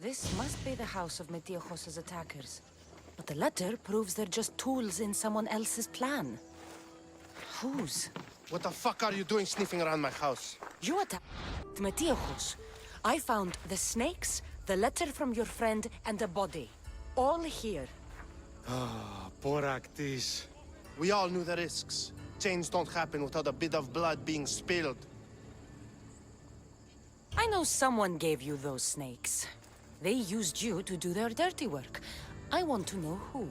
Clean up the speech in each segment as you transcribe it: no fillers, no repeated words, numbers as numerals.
This must be the house of Metiochos' attackers. But the letter proves they're just tools in someone else's plan. Whose? What the fuck are you doing sniffing around my house? You attacked Metiochos. I found the snakes, the letter from your friend, and a body. All here. Poor Actis. We all knew the risks. Change don't happen without a bit of blood being spilled. I know someone gave you those snakes. They used you to do their dirty work. I want to know who.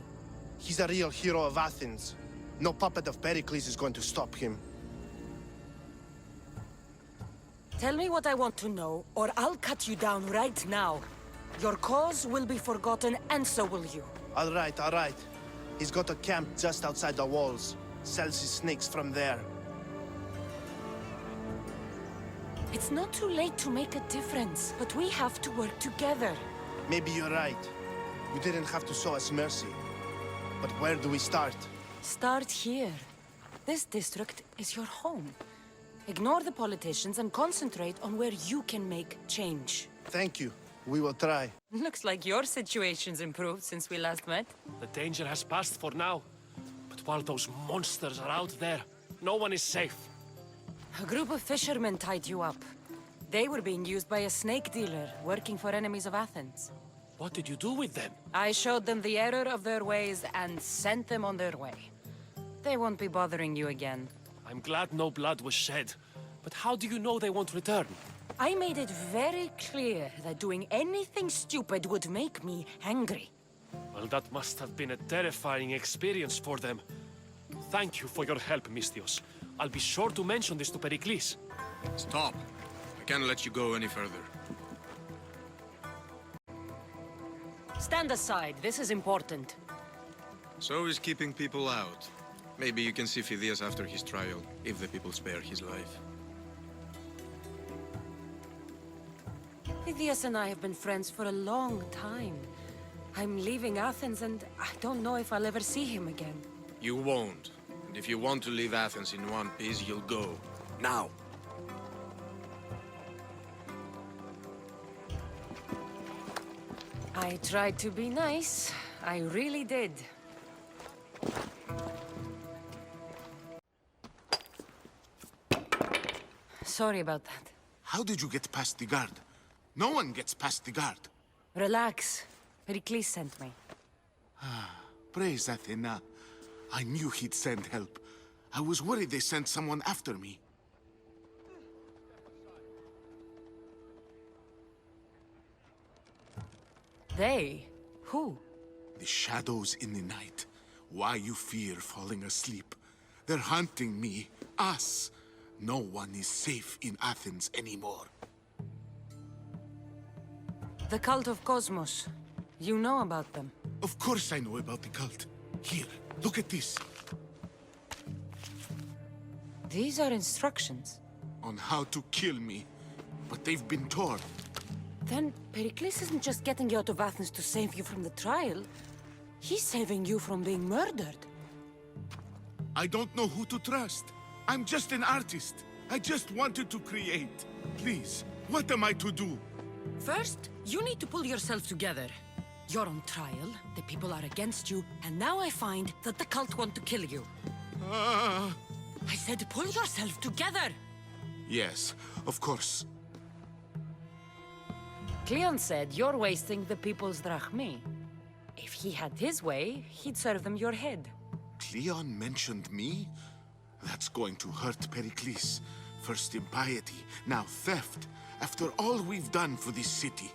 He's a real hero of Athens. No puppet of Pericles is going to stop him. Tell me what I want to know, or I'll cut you down right now. Your cause will be forgotten, and so will you. All right, all right. He's got a camp just outside the walls. Sells his snakes from there. It's not too late to make a difference, but we have to work together. Maybe you're right. You didn't have to show us mercy. But where do we start? Start here. This district is your home. Ignore the politicians and concentrate on where you can make change. Thank you. We will try. Looks like your situation's improved since we last met. The danger has passed for now. But while those monsters are out there, no one is safe. A group of fishermen tied you up. They were being used by a snake dealer working for enemies of Athens. What did you do with them? I showed them the error of their ways and sent them on their way. They won't be bothering you again. I'm glad no blood was shed. But how do you know they won't return? I made it very clear that doing anything stupid would make me angry. Well, that must have been a terrifying experience for them. Thank you for your help, Misthios. I'll be sure to mention this to Pericles. Stop. I can't let you go any further. Stand aside, this is important. So is keeping people out. Maybe you can see Phidias after his trial, if the people spare his life. Phidias and I have been friends for a long time. I'm leaving Athens and I don't know if I'll ever see him again. You won't. And if you want to leave Athens in one piece, you'll go. Now! I tried to be nice. I really did. Sorry about that. How did you get past the guard? No one gets past the guard. Relax. Pericles sent me. Praise Athena. I knew he'd send help. I was worried they sent someone after me. They? Who? The shadows in the night. Why you fear falling asleep. They're hunting me. Us. No one is safe in Athens anymore. The cult of Cosmos. You know about them. Of course I know about the cult. Here, look at this. These are instructions. On how to kill me. But they've been torn. Then Pericles isn't just getting you out of Athens to save you from the trial. He's saving you from being murdered. I don't know who to trust. I'm just an artist. I just wanted to create. Please, what am I to do? First, you need to pull yourself together. You're on trial, the people are against you, and now I find that the cult want to kill you. I said pull yourself together! Yes, of course. Cleon said you're wasting the people's drachmi. If he had his way, he'd serve them your head. Cleon mentioned me? That's going to hurt Pericles. First impiety, now theft. After all we've done for this city.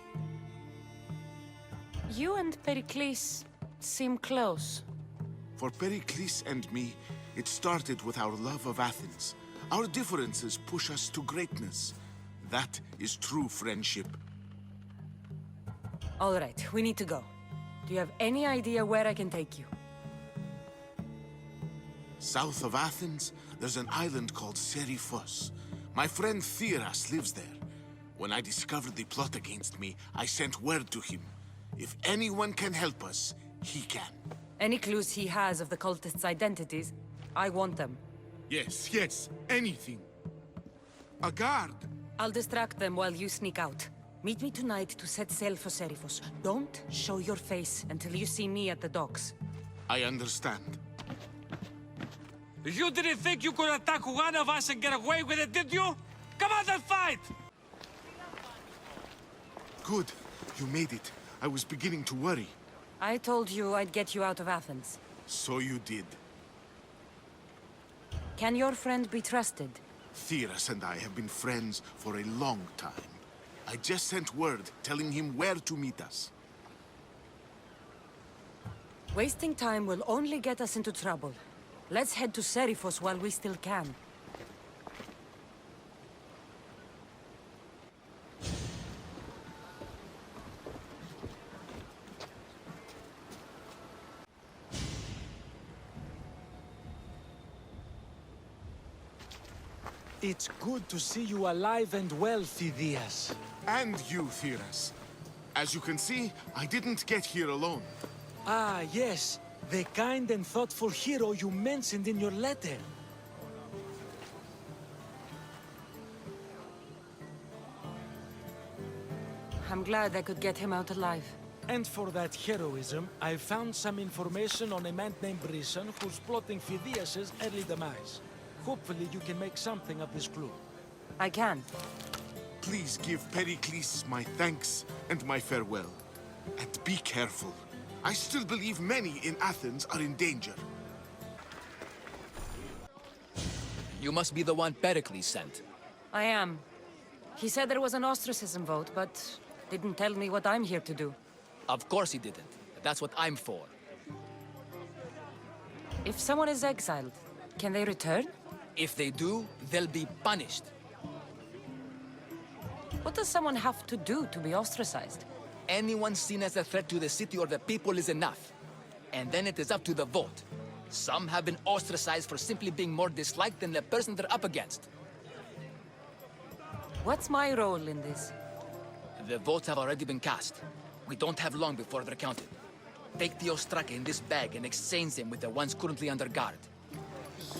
You and Pericles seem close. For Pericles and me, it started with our love of Athens. Our differences push us to greatness. That is true friendship. All right, we need to go. Do you have any idea where I can take you? South of Athens, there's an island called Seriphos. My friend Theras lives there. When I discovered the plot against me, I sent word to him. If anyone can help us, he can. Any clues he has of the cultists' identities? I want them. Yes, anything. A guard! I'll distract them while you sneak out. Meet me tonight to set sail for Seriphos. Don't show your face until you see me at the docks. I understand. You didn't think you could attack one of us and get away with it, did you? Come on and fight! Good. You made it. I was beginning to worry. I told you I'd get you out of Athens. So you did. Can your friend be trusted? Theras and I have been friends for a long time. I just sent word telling him where to meet us. Wasting time will only get us into trouble. Let's head to Seriphos while we still can. It's good to see you alive and well, Phidias. And you, Theras. As you can see, I didn't get here alone. Ah, yes. The kind and thoughtful hero you mentioned in your letter. I'm glad I could get him out alive. And for that heroism, I found some information on a man named Brisson who's plotting Phidias' early demise. Hopefully you can make something of this clue. I can. Please give Pericles my thanks and my farewell. And be careful. I still believe many in Athens are in danger. You must be the one Pericles sent. I am. He said there was an ostracism vote, but didn't tell me what I'm here to do. Of course he didn't. That's what I'm for. If someone is exiled, can they return? If they do, they'll be punished. What does someone have to do to be ostracized? Anyone seen as a threat to the city or the people is enough. And then it is up to the vote. Some have been ostracized for simply being more disliked than the person they're up against. What's my role in this? The votes have already been cast. We don't have long before they're counted. Take the ostraka in this bag and exchange them with the ones currently under guard.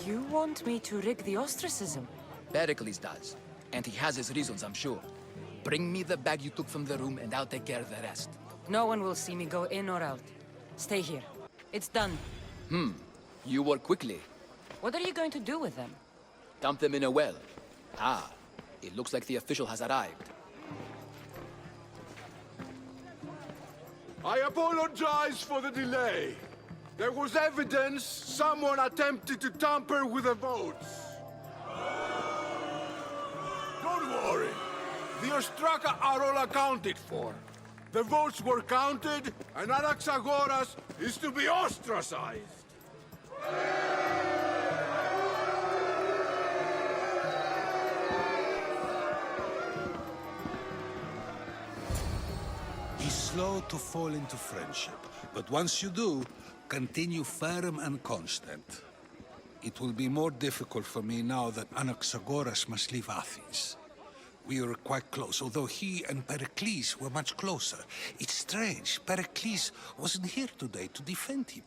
You want me to rig the ostracism? Pericles does. And he has his reasons, I'm sure. Bring me the bag you took from the room and I'll take care of the rest. No one will see me go in or out. Stay here. It's done. You work quickly. What are you going to do with them? Dump them in a well. Ah, it looks like the official has arrived. I apologize for the delay. There was evidence someone attempted to tamper with the votes. Don't worry. The ostraka are all accounted for. The votes were counted, and Anaxagoras is to be ostracized. Be slow to fall into friendship, but once you do, continue firm and constant. It will be more difficult for me now that Anaxagoras must leave Athens. We were quite close, although he and Pericles were much closer. It's strange, Pericles wasn't here today to defend him.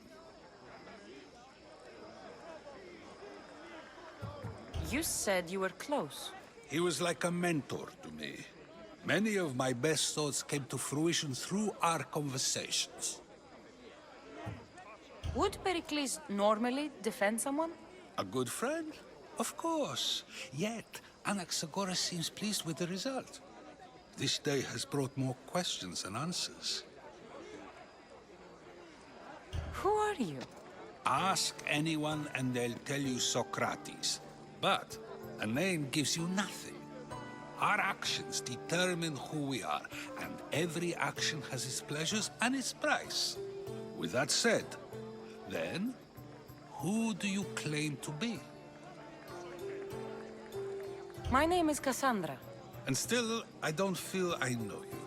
You said you were close. He was like a mentor to me. Many of my best thoughts came to fruition through our conversations. Would Pericles normally defend someone? A good friend? Of course. Yet, Anaxagoras seems pleased with the result. This day has brought more questions than answers. Who are you? Ask anyone and they'll tell you Socrates. But a name gives you nothing. Our actions determine who we are, and every action has its pleasures and its price. With that said, then, who do you claim to be? My name is Cassandra. And still, I don't feel I know you.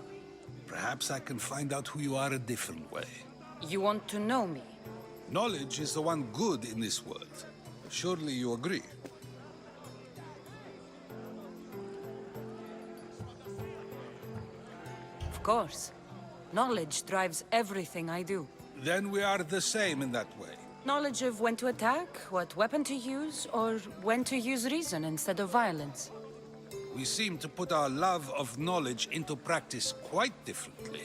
Perhaps I can find out who you are a different way. You want to know me? Knowledge is the one good in this world. Surely you agree. Of course. Knowledge drives everything I do. Then we are the same in that way. Knowledge of when to attack, what weapon to use, or when to use reason instead of violence. We seem to put our love of knowledge into practice quite differently.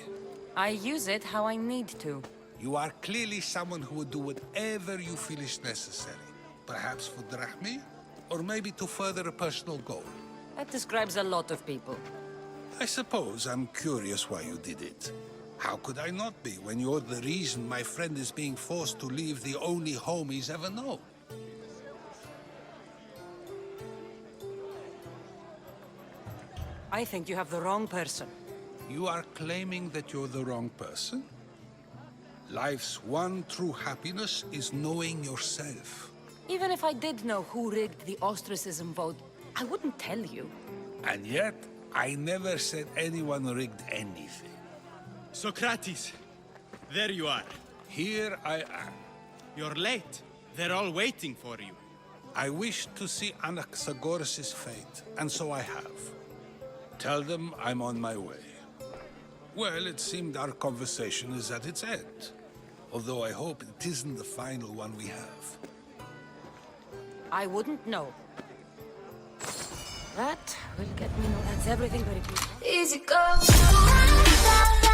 I use it how I need to. You are clearly someone who would do whatever you feel is necessary. Perhaps for drachmi, or maybe to further a personal goal. That describes a lot of people. I suppose I'm curious why you did it. How could I not be when you're the reason my friend is being forced to leave the only home he's ever known? I think you have the wrong person. You are claiming that you're the wrong person? Life's one true happiness is knowing yourself. Even if I did know who rigged the ostracism vote, I wouldn't tell you. And yet, I never said anyone rigged anything. Socrates, there you are. Here I am. You're late. They're all waiting for you. I wish to see Anaxagoras' fate, and so I have. Tell them I'm on my way. Well, it seemed our conversation is at its end. Although I hope it isn't the final one we have. I wouldn't know. That will get me. That's everything very quick. Easy go.